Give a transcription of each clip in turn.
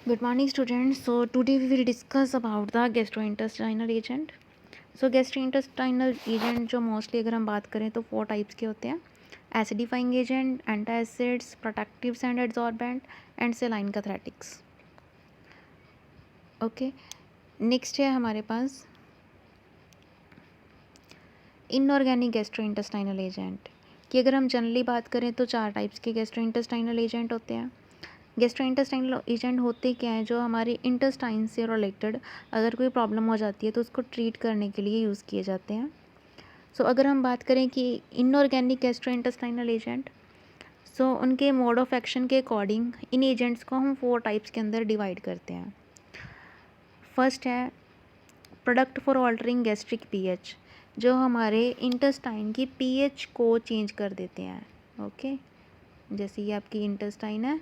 Good morning, students. So today we will discuss about the gastrointestinal agent. So gastrointestinal agent जो mostly अगर हम बात करें तो 4 टाइप्स के होते हैं: acidifying agent, antacids, protectives and adsorbent and saline cathartics. Okay, next है हमारे पास इनऑर्गेनिक गैस्ट्रोइंटेस्टाइनल एजेंट की अगर हम जनरली बात करें तो 4 टाइप्स के गैस्ट्रोइंटेस्टाइनल एजेंट होते हैं. गैस्ट्रोइंटेस्टाइनल एजेंट होते क्या हैं? जो हमारे इंटेस्टाइन से रिलेटेड अगर कोई प्रॉब्लम हो जाती है तो उसको ट्रीट करने के लिए यूज़ किए जाते हैं. सो अगर हम बात करें कि इनऑर्गेनिक गैस्ट्रोइंटेस्टाइनल एजेंट, सो उनके मोड ऑफ एक्शन के अकॉर्डिंग इन एजेंट्स को हम 4 टाइप्स के अंदर डिवाइड करते हैं. फर्स्ट है product for altering gastric pH, जो हमारे इंटेस्टाइन की पीएच को चेंज कर देते हैं. ओके, जैसे ये आपकी इंटेस्टाइन है,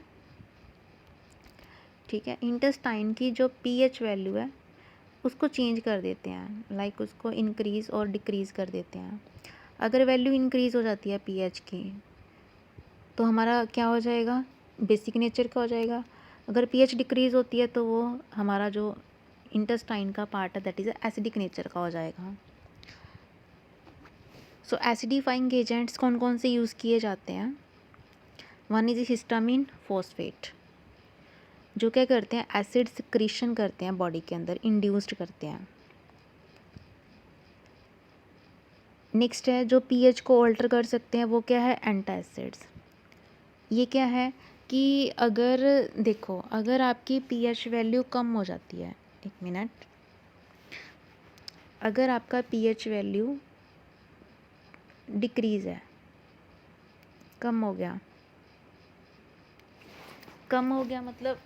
ठीक है. इंटेस्टाइन की जो पीएच वैल्यू है उसको चेंज कर देते हैं, लाइक उसको इंक्रीज़ और डिक्रीज़ कर देते हैं. अगर वैल्यू इंक्रीज़ हो जाती है पीएच की तो हमारा क्या हो जाएगा? बेसिक नेचर का हो जाएगा. अगर पीएच डिक्रीज़ होती है तो वो हमारा जो इंटेस्टाइन का पार्ट है दैट इज़ एसिडिक नेचर का हो जाएगा. सो एसिडिफाइंग एजेंट्स कौन कौन से यूज़ किए जाते हैं? वन इज हिस्टामिन फॉस्फेट, जो क्या करते हैं? एसिड सिक्रीशन करते हैं बॉडी के अंदर, इंड्यूस्ड करते हैं. नेक्स्ट है जो पीएच को ऑल्टर कर सकते हैं, वो क्या है? एंटासिड्स. ये क्या है कि अगर देखो, अगर आपकी पीएच वैल्यू कम हो जाती है, एक मिनट, अगर आपका पीएच वैल्यू डिक्रीज़ है, कम हो गया, मतलब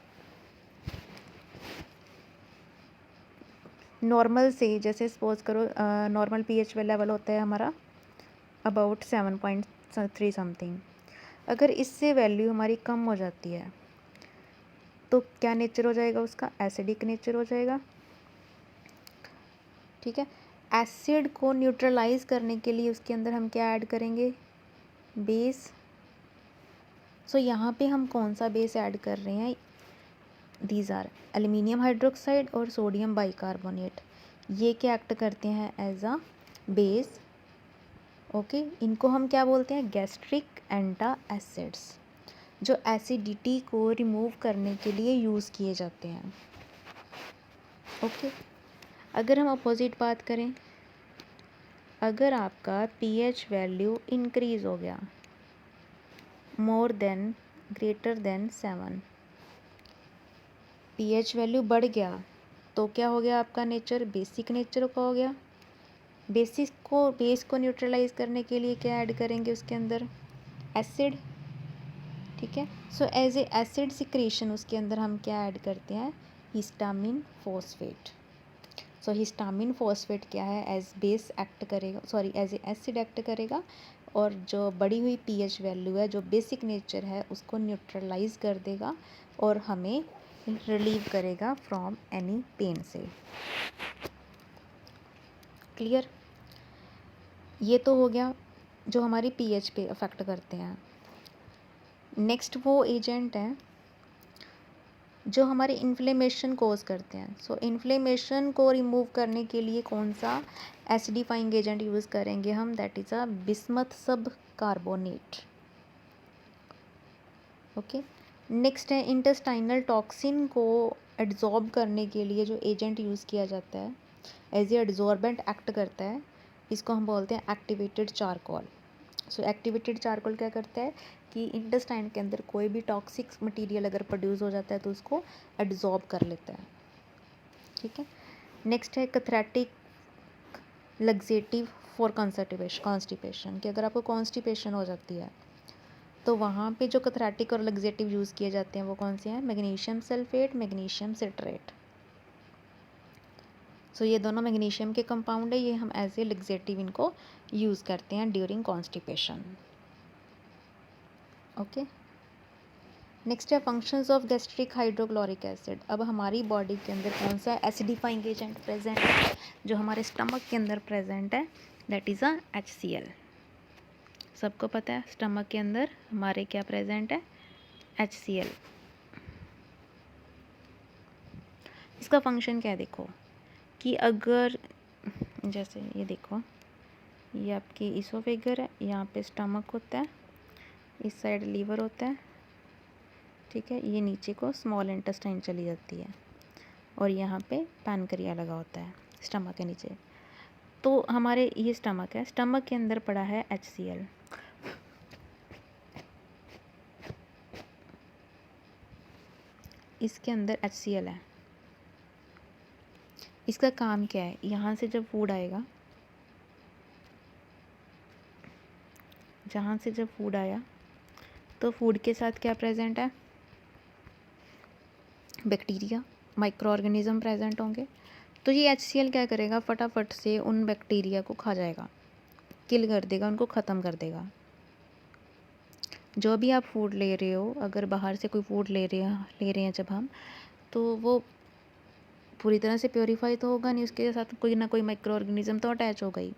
नॉर्मल से, जैसे सपोज करो नॉर्मल पीएच लेवल होता है हमारा अबाउट 7.3 समथिंग. अगर इससे वैल्यू हमारी कम हो जाती है तो क्या नेचर हो जाएगा उसका? एसिडिक नेचर हो जाएगा. ठीक है. एसिड को न्यूट्रलाइज करने के लिए उसके अंदर हम क्या ऐड करेंगे? बेस. सो यहाँ पे हम कौन सा बेस ऐड कर रहे हैं? दीज आर एल्यूमिनियम हाइड्रोक्साइड और सोडियम बाइकार्बोनेट. ये क्या एक्ट करते हैं? As a base. ओके, इनको हम क्या बोलते हैं? गैस्ट्रिक एंटा एसिड्स, जो एसिडिटी को रिमूव करने के लिए यूज़ किए जाते हैं. ओके, अगर हम अपोजिट बात करें, अगर आपका पीएच वैल्यू इंक्रीज़ हो गया more than greater than 7, pH value बढ़ गया तो क्या हो गया? आपका नेचर बेसिक नेचर का हो गया. बेस को न्यूट्रलाइज करने के लिए क्या ऐड करेंगे उसके अंदर? एसिड. ठीक है. So as a acid secretion उसके अंदर हम क्या ऐड करते हैं? Histamine phosphate. So histamine phosphate क्या है? एज बेस एक्ट करेगा, sorry as a acid act करेगा, और जो बढ़ी हुई पीएच वैल्यू है, जो बेसिक नेचर है, उसको न्यूट्रलाइज कर देगा और हमें रिलीव करेगा फ्रॉम एनी पेन से. क्लियर? ये तो हो गया जो हमारी पीएच पे अफेक्ट करते हैं. नेक्स्ट वो एजेंट हैं जो हमारे इन्फ्लेमेशन कोज करते हैं. सो इन्फ्लेमेशन को रिमूव करने के लिए कौन सा एसिडिफाइंग एजेंट यूज़ करेंगे हम? दैट इज़ अ बिस्मथ सब कार्बोनेट. ओके. नेक्स्ट है इंटेस्टाइनल टॉक्सिन को एड्जॉर्ब करने के लिए जो एजेंट यूज़ किया जाता है, एज ए एड्जॉर्बेंट एक्ट करता है, इसको हम बोलते हैं एक्टिवेटेड चारकोल. सो एक्टिवेटेड चारकोल क्या करता है कि इंटेस्टाइन के अंदर कोई भी टॉक्सिक मटेरियल अगर प्रोड्यूस हो जाता है तो उसको एड्जॉर्ब कर लेता है. ठीक है. नेक्स्ट है कैथरेटिक लग्जेटिव फॉर कॉन्स्टिपेशन, कि अगर आपको कॉन्स्टिपेशन हो जाती है तो वहाँ पे जो कैथरेटिक और लग्जेटिव यूज़ किए जाते हैं वो कौन से हैं? Magnesium sulphate, magnesium citrate. So ये दोनों मैग्नीशियम के कंपाउंड है, ये हम एज ए लग्जेटिव इनको यूज़ करते हैं ड्यूरिंग कॉन्स्टिपेशन. ओके. नेक्स्ट है functions of gastric hydrochloric acid. अब हमारी बॉडी के अंदर कौन सा एसिडिफाइंग एजेंट प्रेजेंट है जो हमारे स्टमक के अंदर प्रेजेंट है? That is a HCl. सबको पता है स्टमक के अंदर हमारे क्या प्रेजेंट है? HCl. इसका फंक्शन क्या है देखो, कि अगर जैसे ये देखो, ये आपकी इसोफेगर है, यहाँ पे स्टमक होता है, इस साइड लीवर होता है, ठीक है, ये नीचे को स्मॉल इंटेस्टाइन चली जाती है और यहाँ पे पैनक्रिया लगा होता है स्टमक के नीचे। तो हमारे ये स्टमक है, स्टमक के अंदर पड़ा है HCl। इसके अंदर HCl है। इसका काम क्या है, यहाँ से जब फूड आएगा, जहाँ से जब फूड आया तो फूड के साथ क्या प्रेजेंट है, बैक्टीरिया, माइक्रो ऑर्गेनिज्म प्रेजेंट होंगे। तो ये HCl क्या करेगा, फटाफट से उन बैक्टीरिया को खा जाएगा, किल कर देगा, उनको ख़त्म कर देगा। जो भी आप फूड ले रहे हो, अगर बाहर से कोई फूड ले रहे हैं जब हम, तो वो पूरी तरह से प्योरीफाई तो होगा नहीं, उसके साथ कोई ना कोई माइक्रो ऑर्गेनिज्म तो अटैच हो गई।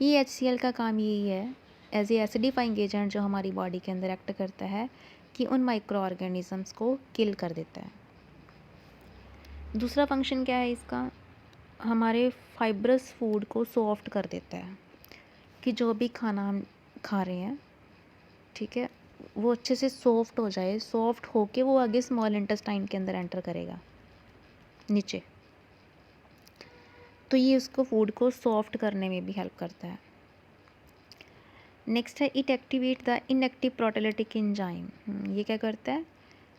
ये HCl का काम यही है, एज ए एसिडिफाइंग एजेंट जो हमारी बॉडी के अंदर एक्ट करता है, कि उन माइक्रो ऑर्गेनिजम्स को किल कर देता है। दूसरा फंक्शन क्या है इसका, हमारे फाइब्रस फूड को सॉफ्ट कर देता है, कि जो भी खाना हम खा रहे हैं, ठीक है, वो अच्छे से सॉफ्ट हो जाए, सॉफ्ट होके वो आगे स्मॉल इंटेस्टाइन के अंदर एंटर करेगा नीचे। तो ये उसको फूड को सॉफ्ट करने में भी हेल्प करता है। नेक्स्ट है it activate the inactive proteolytic enzyme. ये क्या करता है,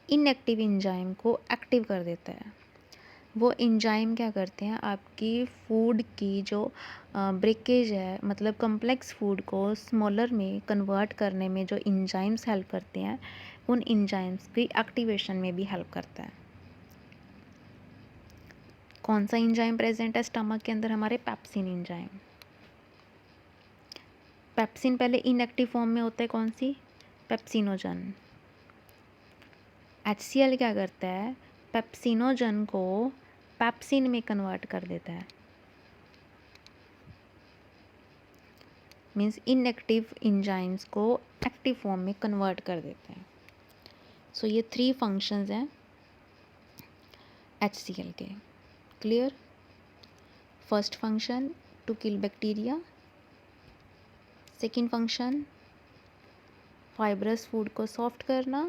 इनएक्टिव एंजाइम को एक्टिव कर देता है। वो एंजाइम क्या करते हैं, आपकी फूड की जो ब्रेकेज है, मतलब कम्प्लेक्स फूड को स्मॉलर में कन्वर्ट करने में जो एंजाइम्स हेल्प करते हैं, उन एंजाइम्स की एक्टिवेशन में भी हेल्प करता है। कौन सा एंजाइम प्रेजेंट है स्टमक के अंदर, हमारे पेप्सिन एंजाइम। पेप्सिन पहले इनएक्टिव फॉर्म में होता है, कौन सी, पेप्सिनोजन। HCl क्या करता है, पेप्सिनोजन को पेप्सिन में कन्वर्ट कर देता है, मीन्स इनएक्टिव एंजाइम्स को एक्टिव फॉर्म में कन्वर्ट कर देते हैं। सो ये 3 फंक्शंस हैं HCl के। Clear. First function to kill bacteria, second function fibrous food को सॉफ्ट करना,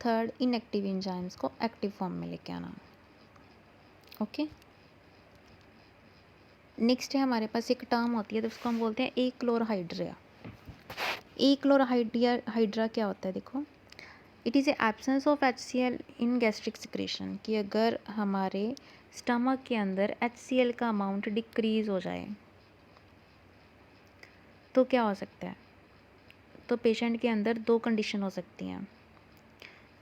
थर्ड इनएक्टिव एंजाइम्स को एक्टिव फॉर्म में लेके आना। ओके। नेक्स्ट है हमारे पास एक टर्म होती है, तो उसको हम बोलते हैं एक्लोरहाइड्रिया। एक्लोरहाइड्रिया क्या होता है, देखो, it is a absence of HCl in gastric secretion, कि अगर हमारे स्टमक के अंदर HCl का अमाउंट डिक्रीज़ हो जाए तो क्या हो सकता है, तो पेशेंट के अंदर 2 कंडीशन हो सकती हैं,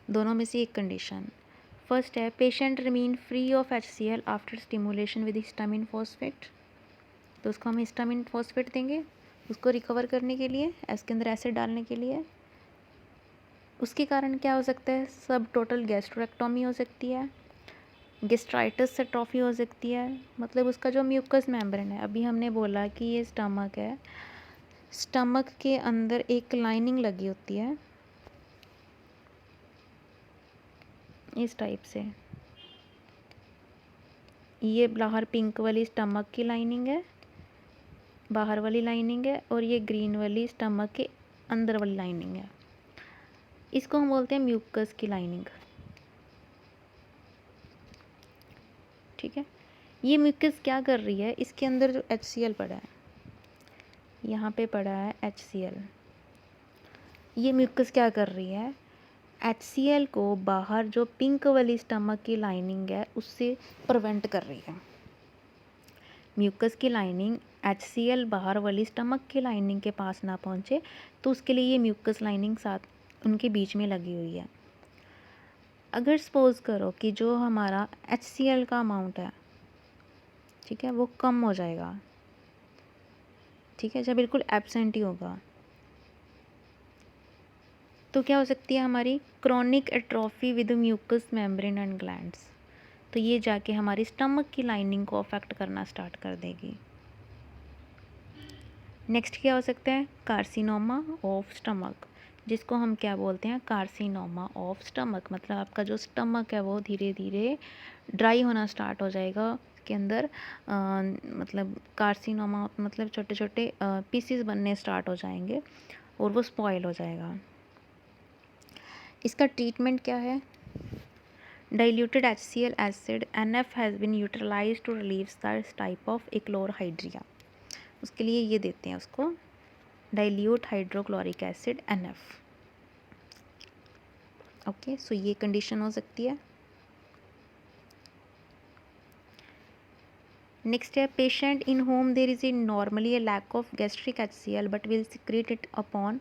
दोनों में से एक कंडीशन। फर्स्ट है patient remain free of HCl after stimulation with histamine phosphate, तो उसको हम हिस्टामिन फॉस्फेट देंगे उसको रिकवर करने के लिए, इसके अंदर एसिड डालने के लिए। उसके कारण क्या हो सकता है, सब टोटल गैस्ट्रोएक्टोमी हो सकती है, गैस्ट्राइटिस से ट्रॉफी हो सकती है, मतलब उसका जो म्यूकस मेम्ब्रेन है, अभी हमने बोला कि ये स्टमक है, स्टमक के अंदर एक लाइनिंग लगी होती है इस टाइप से, ये बाहर पिंक वाली स्टमक की लाइनिंग है, बाहर वाली लाइनिंग है, और ये ग्रीन वाली स्टमक के अंदर वाली लाइनिंग है, इसको हम बोलते हैं म्यूकस की लाइनिंग। ठीक है, ये म्यूकस क्या कर रही है, इसके अंदर जो HCl पड़ा है, यहाँ पे पड़ा है HCl, ये म्यूकस क्या कर रही है, HCl को बाहर जो पिंक वाली स्टमक की लाइनिंग है उससे प्रिवेंट कर रही है। म्यूकस की लाइनिंग HCl बाहर वाली स्टमक की लाइनिंग के पास ना पहुँचे, तो उसके लिए ये म्यूकस लाइनिंग साथ उनके बीच में लगी हुई है। अगर सपोज़ करो कि जो हमारा HCl का अमाउंट है, ठीक है, वो कम हो जाएगा, ठीक है, जब बिल्कुल एब्सेंट ही होगा, तो क्या हो सकती है हमारी chronic atrophy with mucus membrane and glands, तो ये जाके हमारी स्टमक की लाइनिंग को अफेक्ट करना स्टार्ट कर देगी। नेक्स्ट क्या हो सकता है, कार्सिनोमा ऑफ स्टमक, जिसको हम क्या बोलते हैं, कार्सिनोमा ऑफ स्टमक। मतलब आपका जो स्टमक है वो धीरे धीरे ड्राई होना स्टार्ट हो जाएगा, उसके अंदर मतलब कार्सिनोमा मतलब छोटे छोटे पीसीज बनने स्टार्ट हो जाएंगे और वो स्पॉइल हो जाएगा। इसका ट्रीटमेंट क्या है? Diluted HCl acid NF has been utilized to relieve this type of achlorhydria. उसके लिए ये देते हैं उसको, dilute hydrochloric acid NF। Okay, so ये कंडीशन हो सकती है। नेक्स्ट है patient in whom there is a normally a lack of gastric HCl but will secrete it upon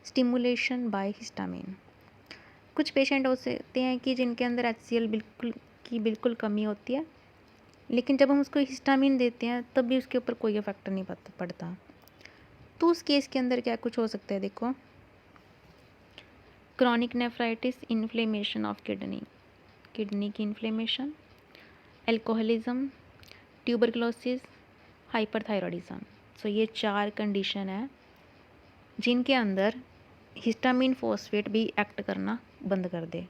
stimulation by histamine. कुछ पेशेंट होते हैं कि जिनके अंदर HCl बिल्कुल कमी होती है, लेकिन जब हम उसको हिस्टामिन देते हैं तब भी उसके ऊपर कोई इफेक्ट नहीं पड़ता। तो उस केस के अंदर क्या कुछ हो सकता है, देखो, chronic nephritis, inflammation of kidney की इन्फ्लेमेशन, एल्कोहलिज्म, ट्यूबरक्लोसिस, हाइपरथायरॉयडिज्म। सो ये 4 कंडीशन है जिनके अंदर हिस्टामिन फॉस्फेट भी एक्ट करना बंद कर दे।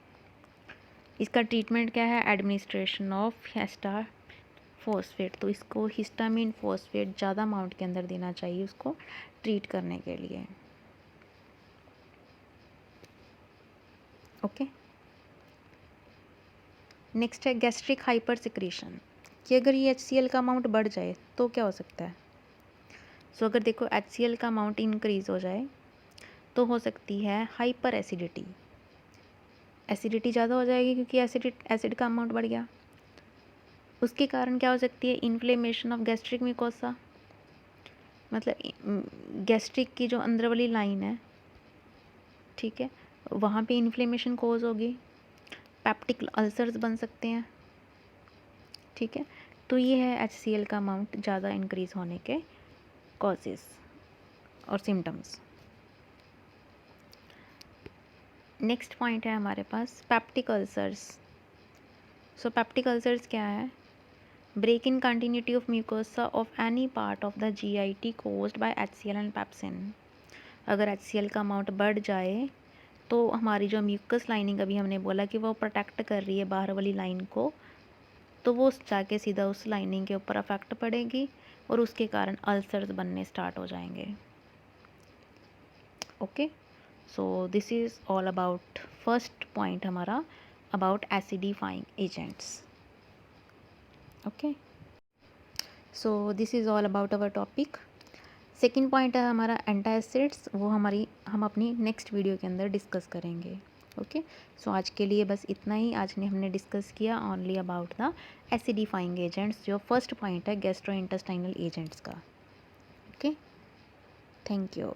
इसका ट्रीटमेंट क्या है? Administration of Hista phosphate. तो इसको हिस्टामिन फॉस्फेट ज़्यादा अमाउंट के अंदर देना चाहिए उसको ट्रीट करने के लिए। ओके, नेक्स्ट है गैस्ट्रिक हाइपर सिक्रीशन, कि अगर ये HCl का अमाउंट बढ़ जाए तो क्या हो सकता है। सो अगर देखो HCl का अमाउंट इंक्रीज़ हो जाए तो हो सकती है हाइपर एसिडिटी। एसिडिटी ज़्यादा हो जाएगी क्योंकि एसिड का अमाउंट बढ़ गया। उसके कारण क्या हो सकती है? इन्फ्लेमेशन ऑफ गैस्ट्रिक म्यूकोसा, मतलब गैस्ट्रिक की जो अंदर वाली लाइन है, ठीक है, वहाँ पे इन्फ्लेमेशन कोज होगी, पेप्टिक अल्सर्स बन सकते हैं, ठीक है। तो ये है HCl का अमाउंट ज़्यादा इंक्रीज़ होने के कॉजेज़ और सिम्टम्स। नेक्स्ट पॉइंट है हमारे पास peptic ulcers. So peptic ulcers क्या है? Break in continuity of mucosa of any part of the GIT caused by HCl and pepsin. अगर HCl का अमाउंट बढ़ जाए तो हमारी जो म्यूकस लाइनिंग अभी हमने बोला कि वो प्रोटेक्ट कर रही है बाहर वाली लाइन को, तो वो जाके सीधा उस लाइनिंग के ऊपर अफेक्ट पड़ेगी और उसके कारण अल्सर्स बनने स्टार्ट हो जाएंगे। Okay, so this is all about first point हमारा about acidifying agents. Okay, so this is all about our topic. Second point है हमारा एंटासिड्स, वो हम अपनी नेक्स्ट वीडियो के अंदर डिस्कस करेंगे। ओके, सो आज के लिए बस इतना ही। आज हमने डिस्कस किया only about the acidifying agents, जो फर्स्ट पॉइंट है गैस्ट्रोइंटेस्टाइनल एजेंट्स का। Okay, thank you.